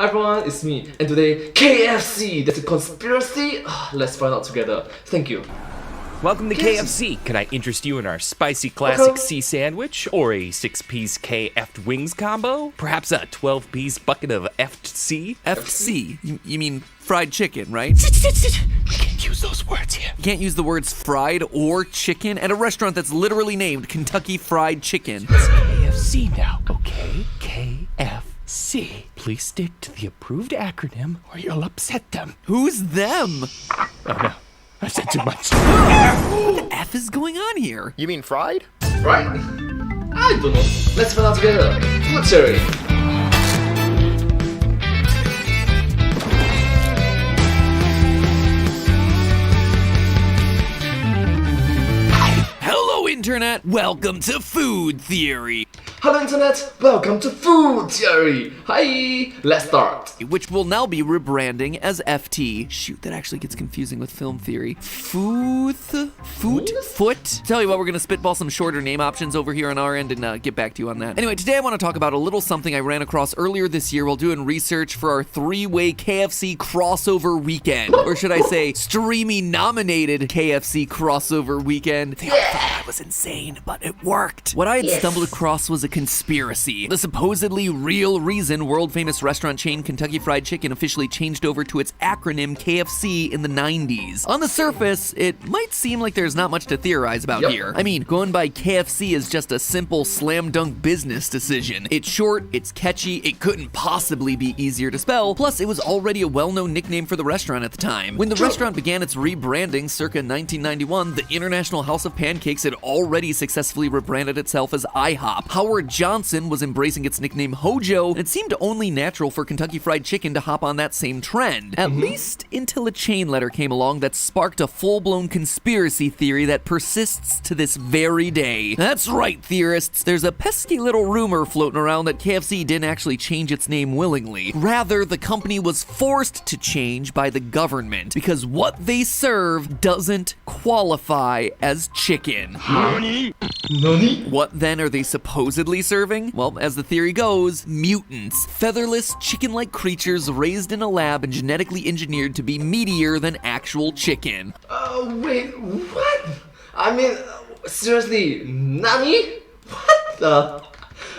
Hi everyone, it's me, and today, KFC! There's a conspiracy? Let's find out together. Thank you. Welcome to KFC. Can I interest you in our spicy classic C sandwich, or a 6-piece KF'd wings combo? Perhaps a 12-piece bucket of F'd C? FC? You mean fried chicken, right? We can't use those words here. You can't use the words fried or chicken at a restaurant that's literally named Kentucky Fried Chicken. It's KFC now, okay? KFC. Please stick to the approved acronym or you'll upset them. Who's them? Oh no, I said too much. What the F is going on here? You mean fried? Right? I don't know. Let's find out together. Food theory. Hello, Internet! Welcome to Food Theory! Hello Internet, welcome to Food Theory. Hi, let's start. Which will now be rebranding as FT. Shoot, that actually gets confusing with film theory. Foot? Tell you what, we're gonna spitball some shorter name options over here on our end and get back to you on that. Anyway, today I want to talk about a little something I ran across earlier this year while doing research for our 3-way KFC crossover weekend. Or should I say, streamy-nominated KFC crossover weekend. They all thought I was insane, but it worked. What I had stumbled across was a conspiracy. The supposedly real reason world-famous restaurant chain Kentucky Fried Chicken officially changed over to its acronym KFC in the 90s. On the surface, it might seem like there's not much to theorize about here. I mean, going by KFC is just a simple slam dunk business decision. It's short, it's catchy, it couldn't possibly be easier to spell, plus it was already a well-known nickname for the restaurant at the time. When the restaurant began its rebranding circa 1991, the International House of Pancakes had already successfully rebranded itself as IHOP. Howard Johnson was embracing its nickname Hojo, and it seemed only natural for Kentucky Fried Chicken to hop on that same trend. At least until a chain letter came along that sparked a full-blown conspiracy theory that persists to this very day. That's right, theorists. There's a pesky little rumor floating around that KFC didn't actually change its name willingly. Rather, the company was forced to change by the government because what they serve doesn't qualify as chicken. Nani? What then are they supposedly serving? Well, as the theory goes, mutants. Featherless, chicken-like creatures raised in a lab and genetically engineered to be meatier than actual chicken. Wait, what? I mean, seriously, Nani? What the?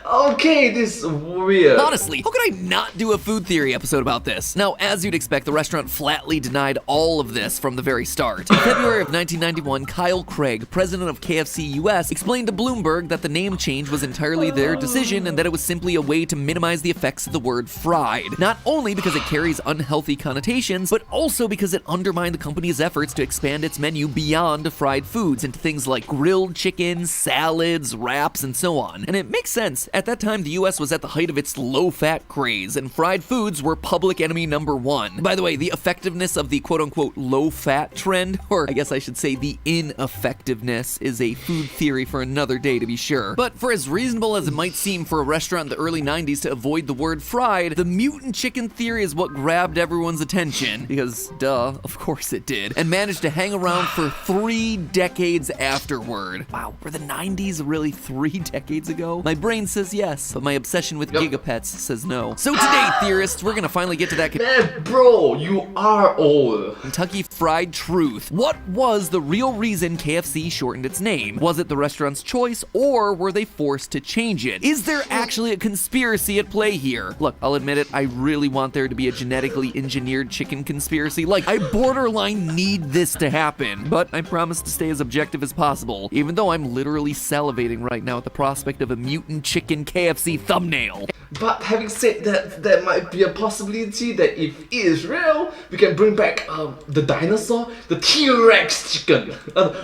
Okay, this is weird. Honestly, how could I not do a food theory episode about this? Now, as you'd expect, the restaurant flatly denied all of this from the very start. In February of 1991, Kyle Craig, president of KFC US, explained to Bloomberg that the name change was entirely their decision and that it was simply a way to minimize the effects of the word fried. Not only because it carries unhealthy connotations, but also because it undermined the company's efforts to expand its menu beyond fried foods into things like grilled chicken, salads, wraps, and so on. And it makes sense. At that time, the US was at the height of its low-fat craze, and fried foods were public enemy number one. By the way, the effectiveness of the quote-unquote low-fat trend, or I guess I should say the ineffectiveness, is a food theory for another day to be sure. But for as reasonable as it might seem for a restaurant in the early 90s to avoid the word fried, the mutant chicken theory is what grabbed everyone's attention, because duh, of course it did, and managed to hang around for 3 decades afterward. Wow, were the 90s really 3 decades ago? My brain says yes, but my obsession with gigapets says no. So today, theorists, we're gonna finally get to that Man, bro, you are old. Kentucky Fried truth. What was the real reason KFC shortened its name? Was it the restaurant's choice, or were they forced to change it? Is there actually a conspiracy at play here? Look, I'll admit it, I really want there to be a genetically engineered chicken conspiracy. Like, I borderline need this to happen, but I promise to stay as objective as possible, even though I'm literally salivating right now at the prospect of a mutant chicken KFC thumbnail. But having said that, there might be a possibility that if it is real, we can bring back the dinosaur, the T-Rex chicken,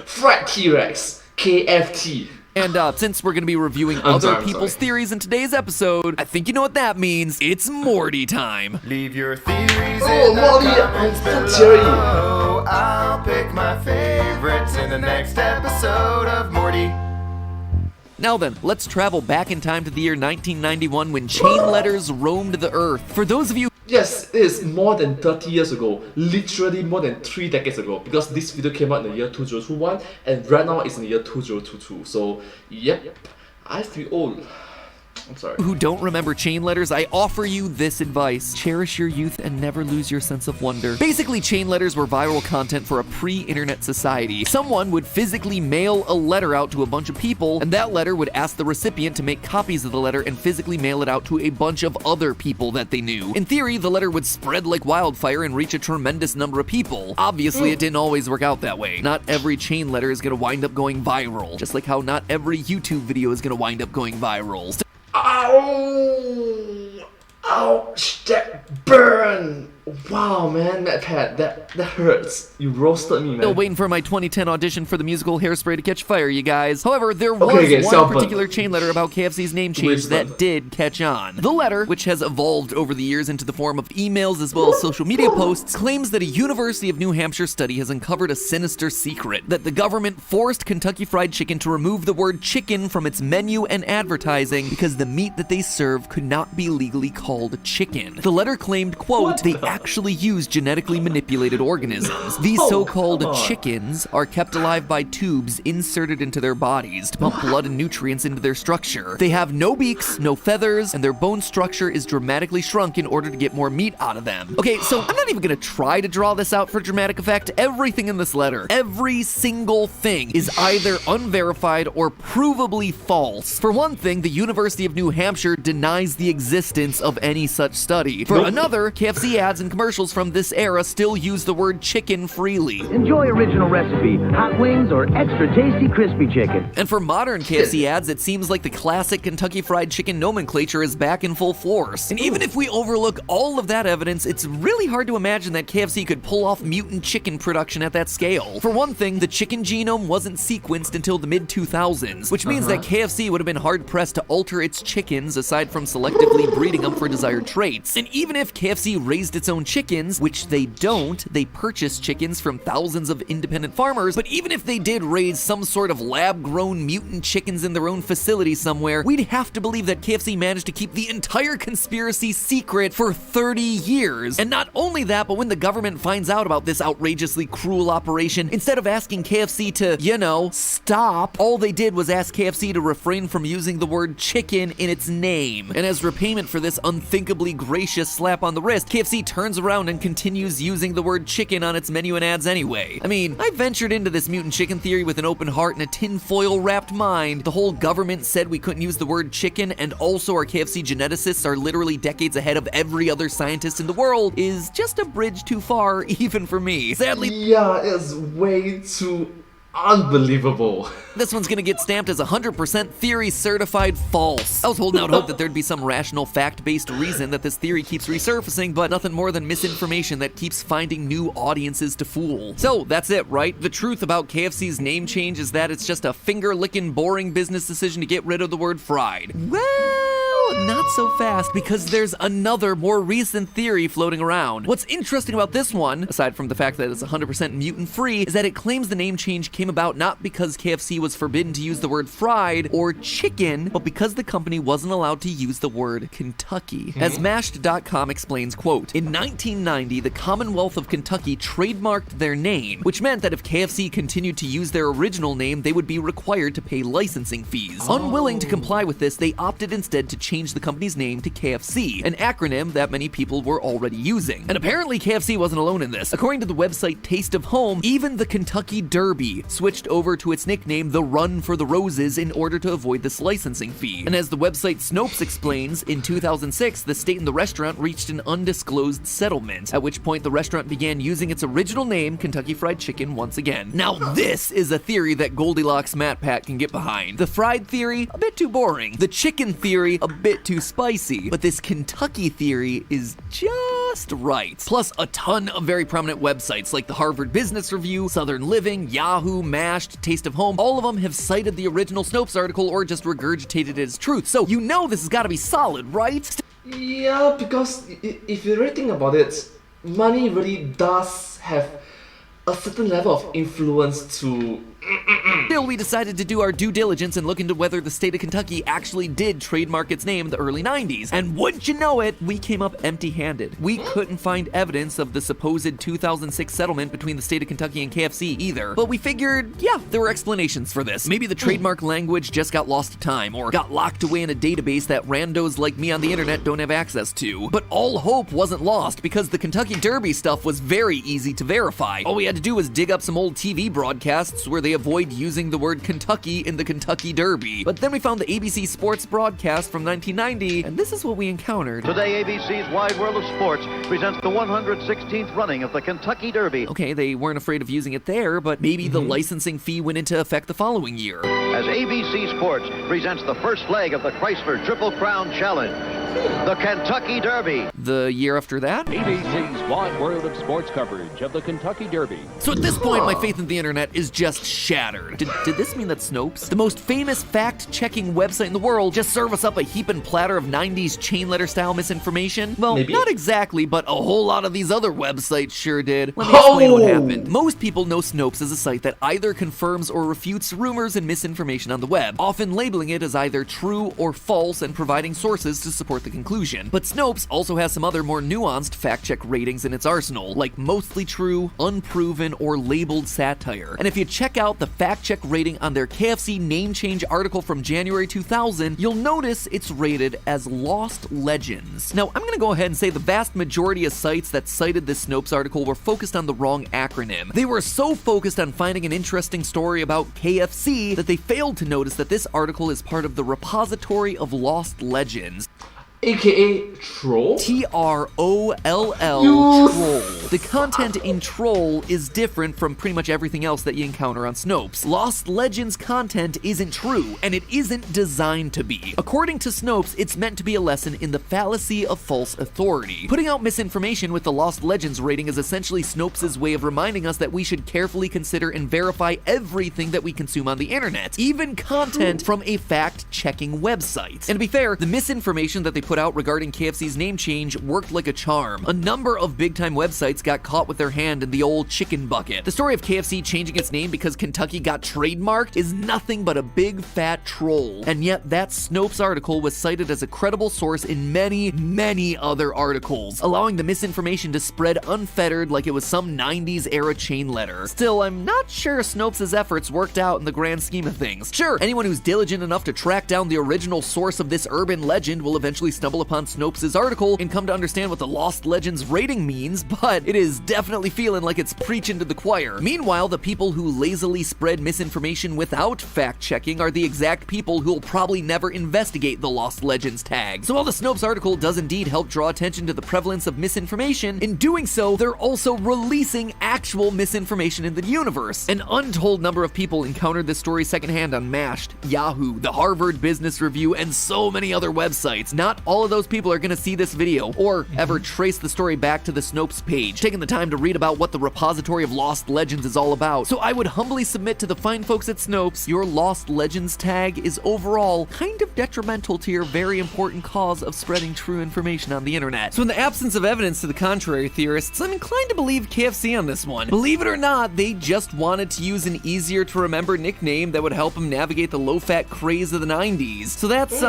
fried T-Rex, KFT. And since we're gonna be reviewing other people's theories in today's episode, I think you know what that means. It's Morty time. Leave your theories Oh, in Morty, the I'm comments so theory. below. I'll pick my favorites in the next episode of Morty. Now then, let's travel back in time to the year 1991 when chain letters roamed the earth. For those of you Yes, it is more than 30 years ago, literally more than 3 decades ago, because this video came out in the year 2021 and right now it's in the year 2022. So, yep, I feel old. I'm sorry. who don't remember chain letters, I offer you this advice. Cherish your youth and never lose your sense of wonder. Basically, chain letters were viral content for a pre-internet society. Someone would physically mail a letter out to a bunch of people, and that letter would ask the recipient to make copies of the letter and physically mail it out to a bunch of other people that they knew. In theory, the letter would spread like wildfire and reach a tremendous number of people. Obviously, it didn't always work out that way. Not every chain letter is gonna wind up going viral, just like how not every YouTube video is gonna wind up going viral. Ow! Ouch! That burn! Wow, man, Pat, that hurts. You roasted me, man. Still waiting for my 2010 audition for the musical Hairspray to catch fire, you guys. However, there was one particular chain letter about KFC's name change that did catch on. The letter, which has evolved over the years into the form of emails as well as social media posts, claims that a University of New Hampshire study has uncovered a sinister secret, that the government forced Kentucky Fried Chicken to remove the word chicken from its menu and advertising because the meat that they serve could not be legally called chicken. The letter claimed, quote, they actually use genetically manipulated organisms. These so-called chickens are kept alive by tubes inserted into their bodies to pump blood and nutrients into their structure. They have no beaks, no feathers, and their bone structure is dramatically shrunk in order to get more meat out of them. Okay, so I'm not even gonna try to draw this out for dramatic effect. Everything in this letter, every single thing is either unverified or provably false. For one thing, the University of New Hampshire denies the existence of any such study. For another, KFC ads and commercials from this era still use the word chicken freely. Enjoy original recipe, hot wings or extra tasty crispy chicken. And for modern KFC ads, it seems like the classic Kentucky Fried Chicken nomenclature is back in full force. And even if we overlook all of that evidence, it's really hard to imagine that KFC could pull off mutant chicken production at that scale. For one thing, the chicken genome wasn't sequenced until the mid-2000s, which means that KFC would have been hard-pressed to alter its chickens aside from selectively breeding them for desired traits. And even if KFC raised its own chickens, which they don't, they purchase chickens from thousands of independent farmers, but even if they did raise some sort of lab-grown mutant chickens in their own facility somewhere, we'd have to believe that KFC managed to keep the entire conspiracy secret for 30 years. And not only that, but when the government finds out about this outrageously cruel operation, instead of asking KFC to, you know, stop, all they did was ask KFC to refrain from using the word chicken in its name. And as repayment for this unthinkably gracious slap on the wrist, KFC turns around and continues using the word chicken on its menu and ads anyway. I mean, I ventured into this mutant chicken theory with an open heart and a tinfoil wrapped mind. The whole government said we couldn't use the word chicken, and also our KFC geneticists are literally decades ahead of every other scientist in the world, is just a bridge too far, even for me. Sadly, yeah, it's way too unbelievable. This one's gonna get stamped as 100% theory certified false. I was holding out hope that there'd be some rational fact-based reason that this theory keeps resurfacing, but nothing more than misinformation that keeps finding new audiences to fool. So that's it, right? The truth about KFC's name change is that it's just a finger-licking, boring business decision to get rid of the word fried. Well, not so fast, because there's another, more recent theory floating around. What's interesting about this one, aside from the fact that it's 100% mutant-free, is that it claims the name change came about not because KFC was forbidden to use the word fried or chicken, but because the company wasn't allowed to use the word Kentucky. As Mashed.com explains, quote, in 1990, the Commonwealth of Kentucky trademarked their name, which meant that if KFC continued to use their original name, they would be required to pay licensing fees. Unwilling to comply with this, they opted instead to change the company's name to KFC, an acronym that many people were already using. And apparently KFC wasn't alone in this. According to the website Taste of Home, even the Kentucky Derby switched over to its nickname, the Run for the Roses, in order to avoid this licensing fee. And as the website Snopes explains, in 2006, the state and the restaurant reached an undisclosed settlement, at which point the restaurant began using its original name, Kentucky Fried Chicken, once again. Now this is a theory that Goldilocks MatPat can get behind. The fried theory, a bit too boring. The chicken theory, a bit too spicy. But this Kentucky theory is just right. Plus a ton of very prominent websites like the Harvard Business Review, Southern Living, Yahoo, Mashed, Taste of Home, all of them have cited the original Snopes article or just regurgitated it as truth. So you know this has got to be solid, right? Yeah, because if you really think about it, money really does have a certain level of influence to Still, we decided to do our due diligence and look into whether the state of Kentucky actually did trademark its name in the early 90s. And wouldn't you know it, we came up empty-handed. We couldn't find evidence of the supposed 2006 settlement between the state of Kentucky and KFC either. But we figured, yeah, there were explanations for this. Maybe the trademark language just got lost to time, or got locked away in a database that randos like me on the internet don't have access to. But all hope wasn't lost, because the Kentucky Derby stuff was very easy to verify. All we had to do was dig up some old TV broadcasts where they avoid using the word Kentucky in the Kentucky Derby. But then we found the ABC Sports broadcast from 1990, and this is what we encountered. Today, ABC's Wide World of Sports presents the 116th running of the Kentucky Derby. Okay, they weren't afraid of using it there, but maybe the licensing fee went into effect the following year. As ABC Sports presents the first leg of the Chrysler Triple Crown Challenge, the Kentucky Derby. The year after that? ABC's Wide World of Sports coverage of the Kentucky Derby. So at this point, my faith in the internet is just shattered. Did this mean that Snopes, the most famous fact-checking website in the world, just serve us up a heaping platter of 90s chain letter style misinformation? Well, Maybe. not exactly, but a whole lot of these other websites sure did. Let me explain what happened. Most people know Snopes as a site that either confirms or refutes rumors and misinformation on the web, often labeling it as either true or false and providing sources to support the conclusion. But Snopes also has some other more nuanced fact-check ratings in its arsenal, like mostly true, unproven, or labeled satire. And if you check out the fact-check rating on their KFC name change article from January 2000, you'll notice it's rated as Lost Legends. Now, I'm gonna go ahead and say the vast majority of sites that cited this Snopes article were focused on the wrong acronym. They were so focused on finding an interesting story about KFC that they failed to notice that this article is part of the repository of Lost Legends. AKA troll? Troll, troll. The content in Troll is different from pretty much everything else that you encounter on Snopes. Lost Legends content isn't true, and it isn't designed to be. According to Snopes, it's meant to be a lesson in the fallacy of false authority. Putting out misinformation with the Lost Legends rating is essentially Snopes' way of reminding us that we should carefully consider and verify everything that we consume on the internet, even content from a fact-checking website. And to be fair, the misinformation that they put out regarding KFC's name change worked like a charm. A number of big-time websites got caught with their hand in the old chicken bucket. The story of KFC changing its name because Kentucky got trademarked is nothing but a big fat troll. And yet that Snopes article was cited as a credible source in many, many other articles, allowing the misinformation to spread unfettered like it was some 90s era chain letter. Still, I'm not sure Snopes' efforts worked out in the grand scheme of things. Sure, anyone who's diligent enough to track down the original source of this urban legend will eventually stumble upon Snopes' article and come to understand what the Lost Legends rating means, but it is definitely feeling like it's preaching to the choir. Meanwhile, the people who lazily spread misinformation without fact-checking are the exact people who'll probably never investigate the Lost Legends tag. So while the Snopes article does indeed help draw attention to the prevalence of misinformation, in doing so, they're also releasing actual misinformation in the universe. An untold number of people encountered this story secondhand on Mashed, Yahoo, the Harvard Business Review, and so many other websites. Not all of those people are gonna see this video, or ever trace the story back to the Snopes page, taking the time to read about what the repository of Lost Legends is all about. So I would humbly submit to the fine folks at Snopes, your Lost Legends tag is overall kind of detrimental to your very important cause of spreading true information on the internet. So in the absence of evidence to the contrary, theorists, I'm inclined to believe KFC on this one. Believe it or not, they just wanted to use an easier to remember nickname that would help them navigate the low-fat craze of the 90s. So that's,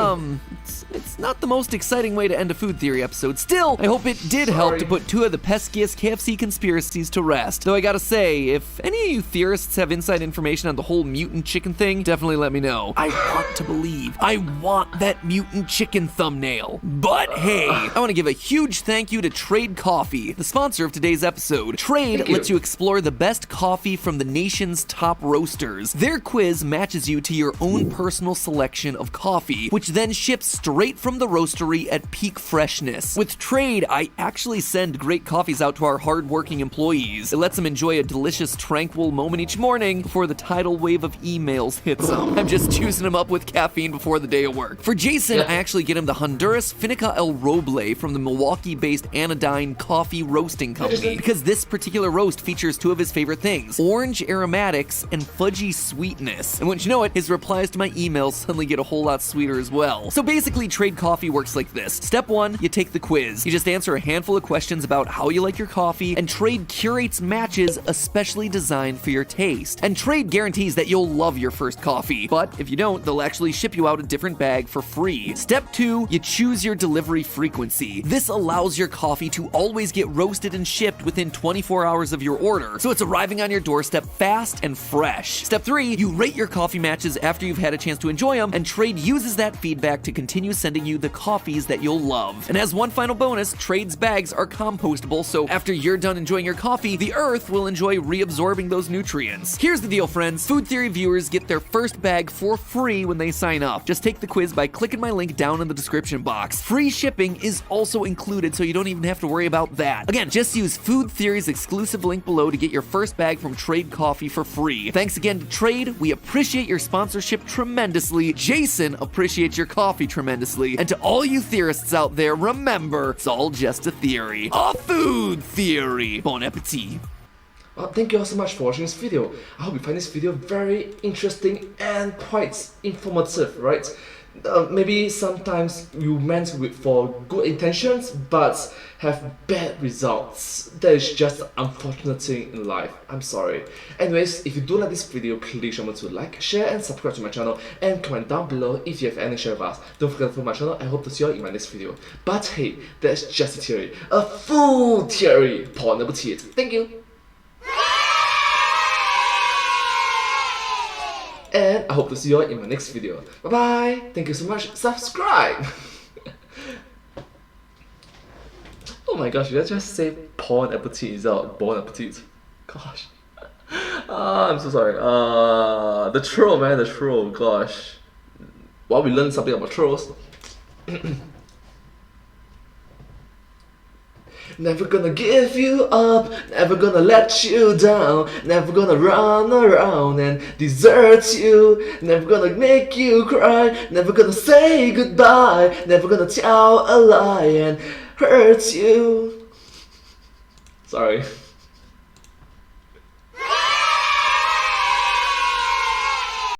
it's not the most exciting way to end a food theory episode. Still, I hope it did help to put two of the peskiest KFC conspiracies to rest. Though I gotta say, if any of you theorists have inside information on the whole mutant chicken thing, definitely let me know. I want to believe. I want that mutant chicken thumbnail. But hey, I want to give a huge thank you to Trade Coffee, the sponsor of today's episode. Trade lets you explore the best coffee from the nation's top roasters. Their quiz matches you to your own personal selection of coffee, which then ships straight from the roastery at peak freshness. With Trade, I actually send great coffees out to our hard-working employees. It lets them enjoy a delicious, tranquil moment each morning before the tidal wave of emails hits them. I'm just juicing them up with caffeine before the day of work. For Jason, I actually get him the Honduras Finica El Roble from the Milwaukee-based Anodyne Coffee Roasting Company, because this particular roast features two of his favorite things: orange aromatics and fudgy sweetness. And wouldn't you know it, his replies to my emails suddenly get a whole lot sweeter as well. So basically, Trade Coffee works works like this. Step 1, you take the quiz. You just answer a handful of questions about how you like your coffee, and Trade curates matches especially designed for your taste. And Trade guarantees that you'll love your first coffee, but if you don't, they'll actually ship you out a different bag for free. Step 2, you choose your delivery frequency. This allows your coffee to always get roasted and shipped within 24 hours of your order, so it's arriving on your doorstep fast and fresh. Step 3, you rate your coffee matches after you've had a chance to enjoy them, and Trade uses that feedback to continue sending you the coffees that you'll love. And as one final bonus, Trade's bags are compostable, so after you're done enjoying your coffee, the earth will enjoy reabsorbing those nutrients. Here's the deal, friends. Food Theory viewers get their first bag for free when they sign up. Just take the quiz by clicking my link down in the description box. Free shipping is also included, so you don't even have to worry about that. Again, just use Food Theory's exclusive link below to get your first bag from Trade Coffee for free. Thanks again to Trade. We appreciate your sponsorship tremendously. Jason appreciates your coffee tremendously. And to all you theorists out there, remember, it's all just a theory. A food theory. Bon appetit. Well, thank you all so much for watching this video. I hope you find this video very interesting and quite informative, right? Maybe sometimes you meant for good intentions, but have bad results. That is just an unfortunate thing in life. I'm sorry. Anyways, if you do like this video, please remember to like, share, and subscribe to my channel, and comment down below if you have any share with us. Don't forget to follow my channel. I hope to see you all in my next video. But hey, that's just a theory. A full theory. Bon appetit. Thank you. And I hope to see you all in my next video. Bye bye. Thank you so much. Subscribe. Oh my gosh, did I just say bon appetit instead of bon appetit? Gosh. I'm so sorry. The troll, man, the troll. Gosh. Well, we learned something about trolls. Never gonna give you up, never gonna let you down, never gonna run around and desert you, never gonna make you cry, never gonna say goodbye, never gonna tell a lie and hurt you. Sorry.